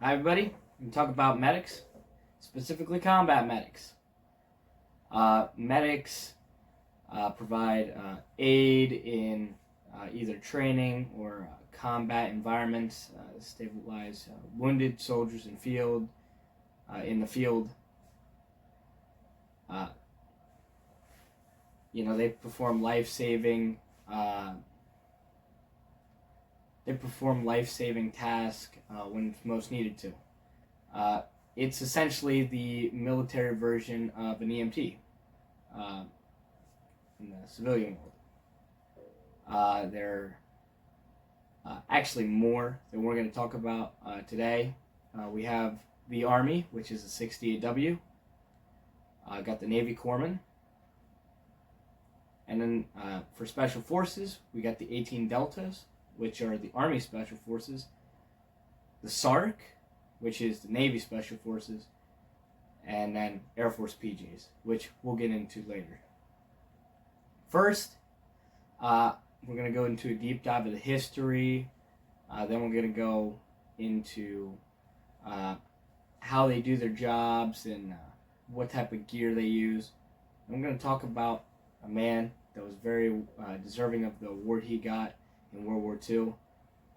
Hi everybody, we talk about medics, specifically combat medics. Medics provide aid in either training or combat environments, stabilize wounded soldiers in the field. They perform life-saving tasks when it's most needed to. It's essentially the military version of an EMT in the civilian world. There are actually more than we're going to talk about today. We have the Army, which is the 68W. Got the Navy Corpsmen. And then for Special Forces, we got the 18 Deltas, which are the Army Special Forces. The SARC, which is the Navy Special Forces. And then Air Force PJs, which we'll get into later. First, we're going to go into a deep dive of the history. Then we're going to go into how they do their jobs and what type of gear they use. I'm going to talk about a man that was very deserving of the award he got in World War II.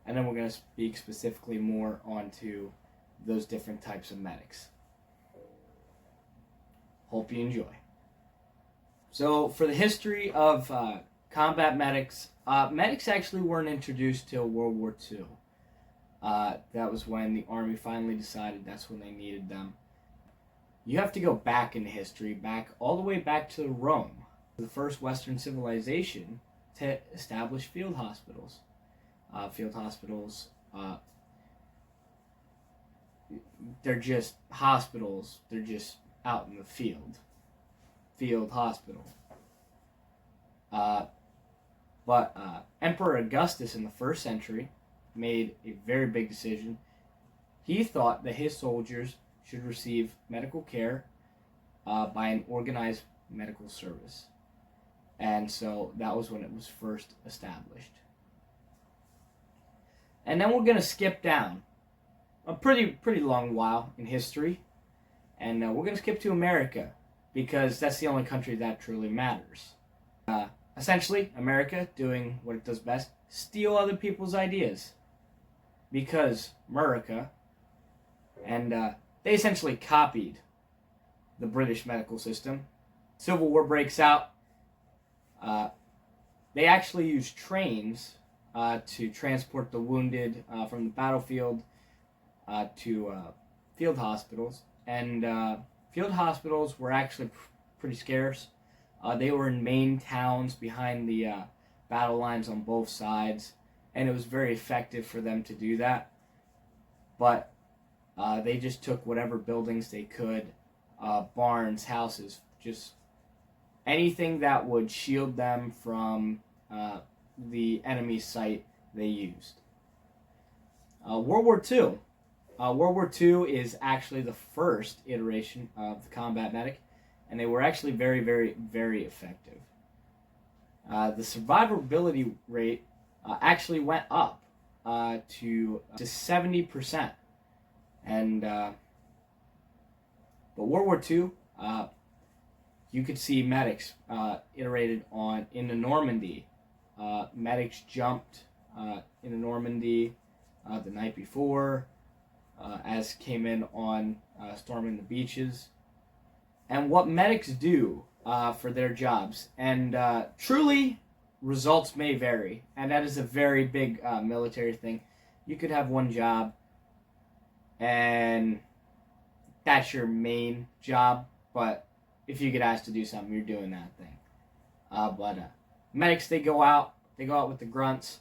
And then we're going to speak specifically more onto those different types of medics. Hope you enjoy. So for the history of combat medics, medics actually weren't introduced till World War II. That was when the Army finally decided that's when they needed them. You have to go back in history, all the way back to Rome, the first Western civilization to establish field hospitals. They're just hospitals. They're just out in the field. Field hospital. But Emperor Augustus in the 1st century made a very big decision. He thought that his soldiers should receive medical care by an organized medical service. And so that was when it was first established. And then we're going to skip down a pretty long while in history. And we're going to skip to America, because that's the only country that truly matters. Essentially, America doing what it does best, steal other people's ideas. Because America, and they essentially copied the British medical system. Civil War breaks out. They actually use trains to transport the wounded from the battlefield to field hospitals. And field hospitals were actually pretty scarce. They were in main towns behind the battle lines on both sides, and it was very effective for them to do that. But they just took whatever buildings they could, barns, houses, just anything that would shield them from the enemy's sight they used. World War II. World War II is actually the first iteration of the combat medic, and they were actually very, very, very effective. The survivability rate actually went up to 70%. And but World War II, you could see medics iterated on in the Normandy. Medics jumped in the Normandy the night before, as came in on storming the beaches. And what medics do for their jobs, and truly results may vary, and that is a very big military thing. You could have one job and that's your main job, but if you get asked to do something, you're doing that thing. But medics, they go out with the grunts,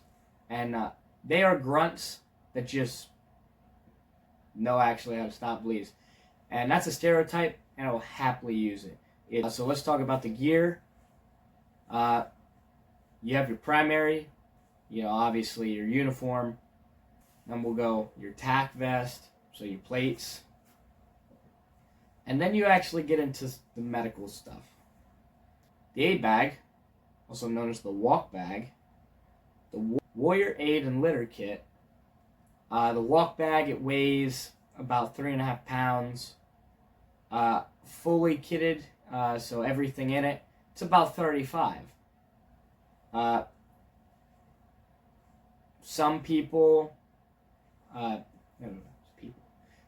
and they are grunts that just know actually how to stop bleeds. And that's a stereotype, and I will happily use it. So let's talk about the gear. You have your primary, obviously your uniform. Then we'll go your tack vest, so your plates. And then you actually get into the medical stuff. The aid bag, also known as the walk bag, the warrior aid and litter kit. The walk bag, it weighs about 3.5 pounds. Fully kitted, so everything in it, it's about 35. Some people, no, people.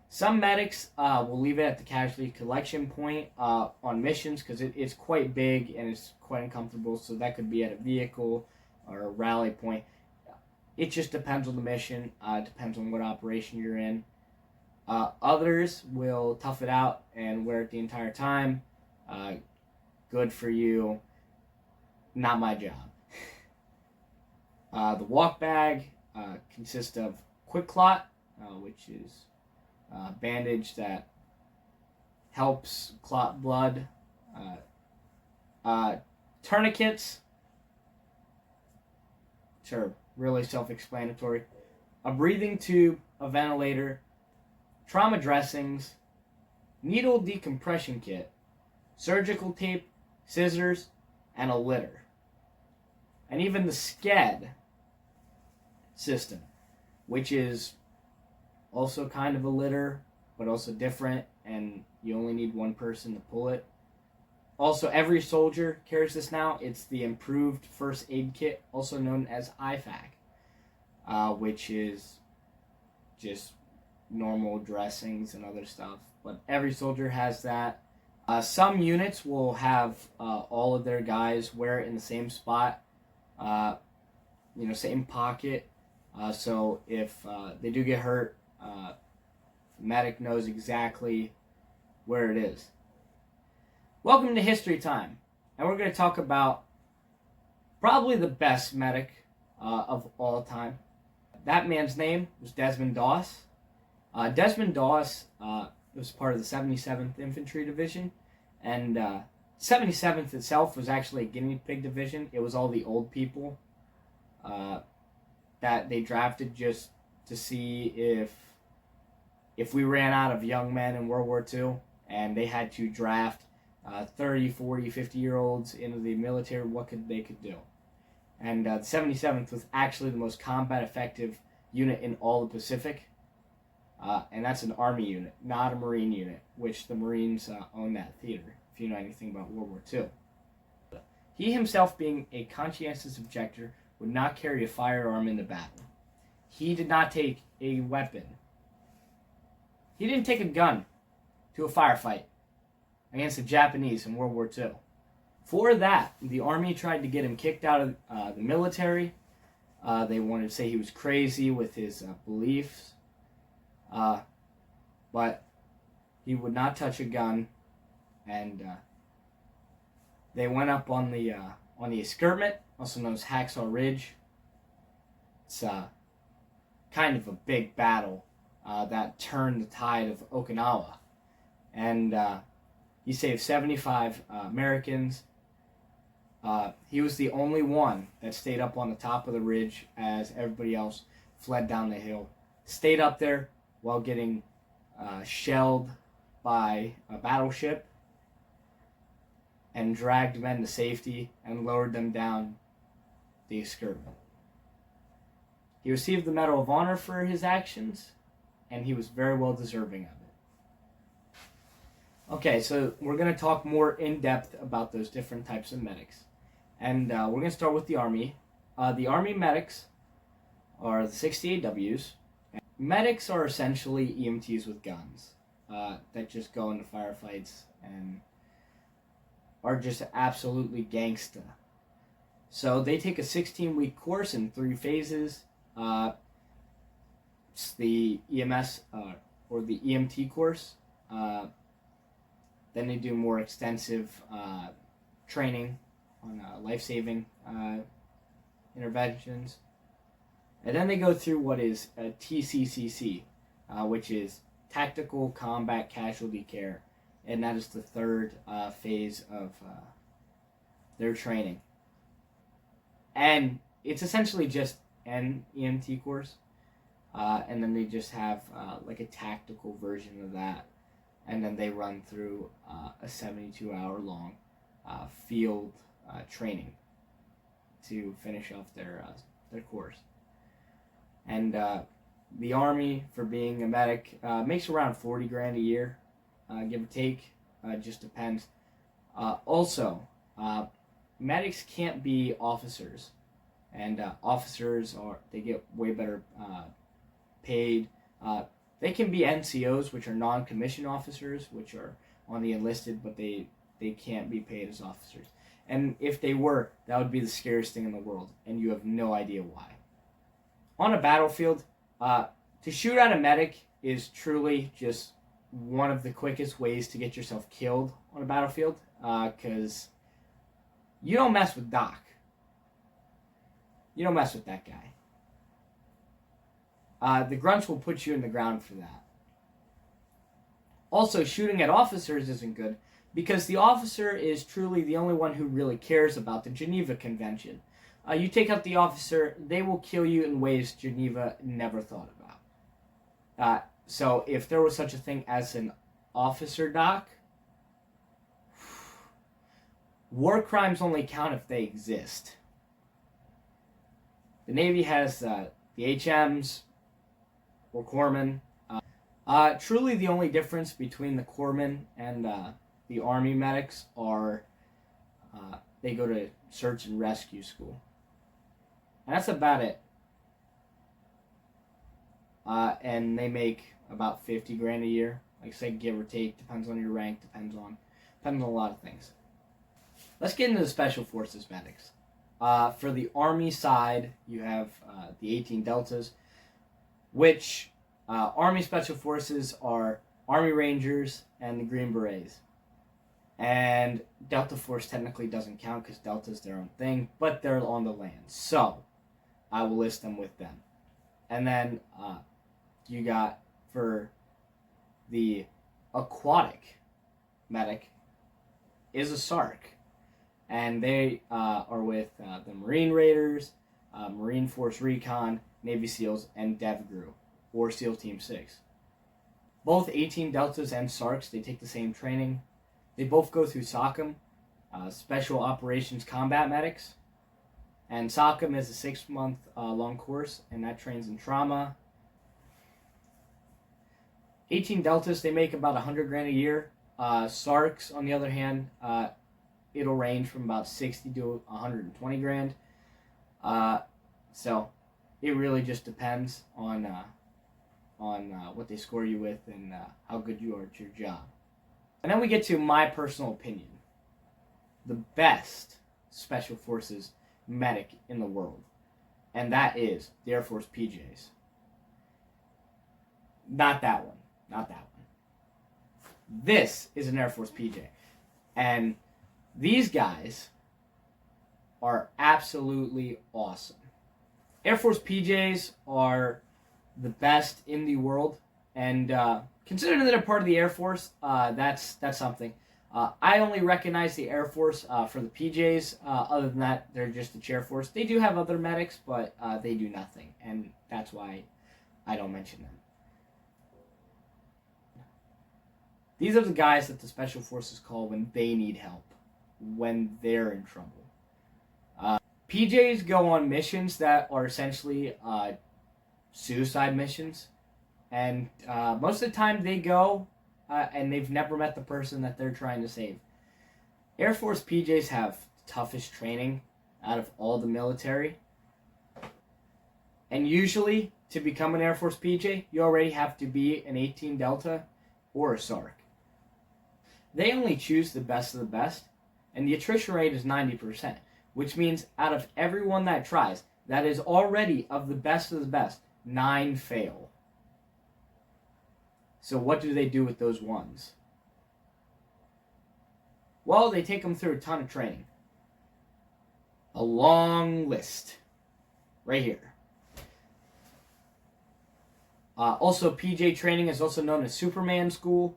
Some medics will leave it at the casualty collection point on missions because it's quite big and it's quite uncomfortable. So that could be at a vehicle or a rally point. It just depends on the mission. Depends on what operation you're in. Others will tough it out and wear it the entire time. Good for you. Not my job. The walk bag consists of QuikClot, which is a bandage that helps clot blood. Tourniquets, which are really self-explanatory. A breathing tube, a ventilator, trauma dressings, needle decompression kit, surgical tape, scissors, and a litter. And even the SCED system, which is also kind of a litter, but also different, and you only need one person to pull it. Also, every soldier carries this now. It's the Improved First Aid Kit, also known as IFAK, which is just normal dressings and other stuff. But every soldier has that. Some units will have all of their guys wear it in the same spot, same pocket. So if they do get hurt, the medic knows exactly where it is. Welcome to History Time, and we're going to talk about probably the best medic of all time. That man's name was Desmond Doss. Desmond Doss was part of the 77th Infantry Division, and 77th itself was actually a guinea pig division. It was all the old people that they drafted just to see if we ran out of young men in World War II, and they had to draft 30, 40, 50-year-olds into the military, what they could do. And the 77th was actually the most combat effective unit in all the Pacific. And that's an Army unit, not a Marine unit, which the Marines own that theater, if you know anything about World War II. He himself, being a conscientious objector, would not carry a firearm into battle. He did not take a weapon. He didn't take a gun to a firefight against the Japanese in World War II. For that, the Army tried to get him kicked out of the military. They wanted to say he was crazy with his beliefs. But he would not touch a gun, and they went up on the escarpment, also known as Hacksaw Ridge. It's kind of a big battle that turned the tide of Okinawa, and he saved 75 Americans. He was the only one that stayed up on the top of the ridge as everybody else fled down the hill. Stayed up there while getting shelled by a battleship and dragged men to safety and lowered them down the escarpment. He received the Medal of Honor for his actions, and he was very well deserving of it. Okay, so we're going to talk more in depth about those different types of medics. And we're going to start with the Army. The Army medics are the 68Ws. Medics are essentially EMTs with guns that just go into firefights and are just absolutely gangsta. So they take a 16-week course in 3 phases. It's the EMS or the EMT course. Then they do more extensive training on life-saving interventions. And then they go through what is a TCCC, which is Tactical Combat Casualty Care. And that is the 3rd phase of their training. And it's essentially just an EMT course. And then they just have like a tactical version of that. And then they run through a 72-hour long field training to finish off their course. And the Army, for being a medic, makes around 40 grand a year, give or take. Just depends. Also, medics can't be officers, and officers they get way better paid. They can be NCOs, which are non-commissioned officers, which are on the enlisted, but they can't be paid as officers. And if they were, that would be the scariest thing in the world, and you have no idea why. On a battlefield, to shoot at a medic is truly just one of the quickest ways to get yourself killed on a battlefield, because you don't mess with Doc. You don't mess with that guy. The grunts will put you in the ground for that. Also, shooting at officers isn't good because the officer is truly the only one who really cares about the Geneva Convention. You take out the officer, they will kill you in ways Geneva never thought about. So if there was such a thing as an officer doc, war crimes only count if they exist. The Navy has the HMs, or corpsmen. Truly the only difference between the corpsmen and the Army medics are they go to search and rescue school. And that's about it. And they make about 50 grand a year. Like I said, give or take, depends on your rank, depends on a lot of things. Let's get into the Special Forces medics. For the Army side, you have the 18 Deltas, which Army Special Forces are Army Rangers and the Green Berets. And Delta Force technically doesn't count because Delta's their own thing, but they're on the land. So, I will list them with them. And then you got, for the aquatic medic, is a SARC. And they are with the Marine Raiders, Marine Force Recon, Navy SEALs, and DevGru, or SEAL Team 6. Both 18 Deltas and SARCs, they take the same training. They both go through SOCM, Special Operations Combat Medics. And SOCM is a 6-month long course, and that trains in trauma. 18 Deltas, they make about 100 grand a year. SARCs, on the other hand, it'll range from about 60 to 120 grand. So it really just depends on what they score you with and how good you are at your job. And then we get to my personal opinion. The best Special Forces medic in the world. And that is the Air Force PJs. Not that one. Not that one. This is an Air Force PJ. And these guys are absolutely awesome. Air Force PJs are the best in the world, and considering that they're part of the Air Force, that's something. I only recognize the Air Force for the PJs. Other than that, they're just the Chair Force. They do have other medics, but they do nothing, and that's why I don't mention them. These are the guys that the Special Forces call when they need help, when they're in trouble. PJs go on missions that are essentially suicide missions, and most of the time they go and they've never met the person that they're trying to save. Air Force PJs have the toughest training out of all the military, and usually to become an Air Force PJ, you already have to be an 18 Delta or a SARC. They only choose the best of the best, and the attrition rate is 90%, which means out of everyone that tries, that is already of the best of the best, 9 fail. So what do they do with those ones? Well, they take them through a ton of training. A long list. Right here. Also, PJ training is also known as Superman School.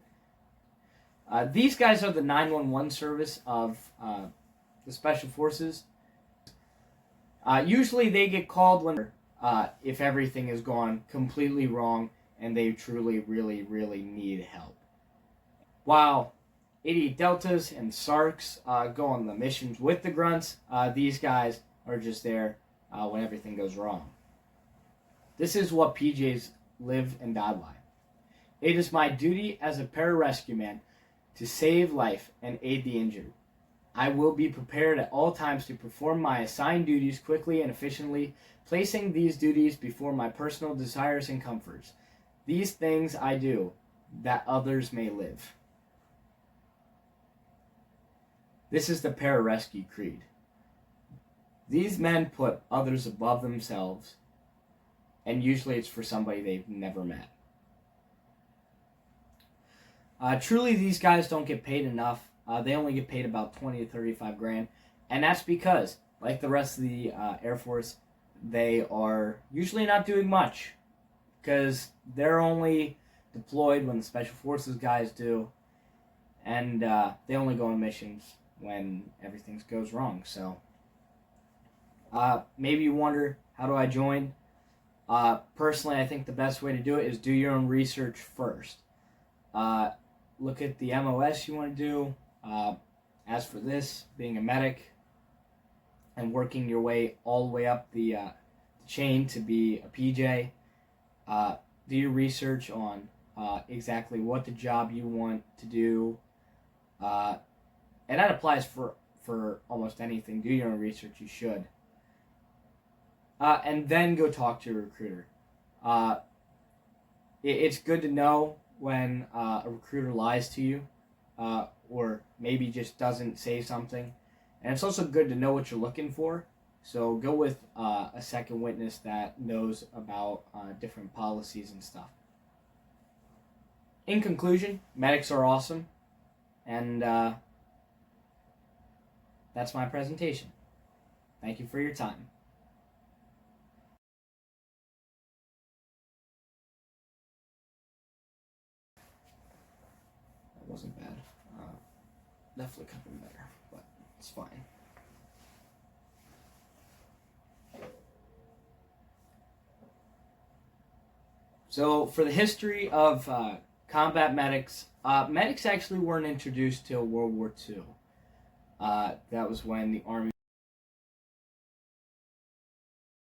These guys are the 911 service of the Special Forces. Usually they get called when if everything has gone completely wrong and they truly, really, really need help. While 88 Deltas and SARCs go on the missions with the grunts, these guys are just there when everything goes wrong. This is what PJs live and die by. It is my duty as a pararescue man to save life and aid the injured. I will be prepared at all times to perform my assigned duties quickly and efficiently, placing these duties before my personal desires and comforts. These things I do, that others may live. This is the pararescue creed. These men put others above themselves, and usually it's for somebody they've never met. Truly, these guys don't get paid enough. They only get paid about 20 to 35 grand, and that's because, like the rest of the Air Force, they are usually not doing much, because they're only deployed when the Special Forces guys do, and they only go on missions when everything goes wrong. So maybe you wonder, how do I join? Personally, I think the best way to do it is do your own research first. Look at the MOS you want to do. As for this, being a medic and working your way all the way up the chain to be a PJ, do your research on exactly what the job you want to do. And that applies for almost anything. Do your own research, you should. And then go talk to a recruiter. It's good to know when a recruiter lies to you, or maybe just doesn't say something. And it's also good to know what you're looking for. So go with a second witness that knows about different policies and stuff. In conclusion, medics are awesome. And that's my presentation. Thank you for your time. That wasn't bad. Definitely could have been better, but it's fine. So for the history of combat medics, medics actually weren't introduced till World War II. That was when the Army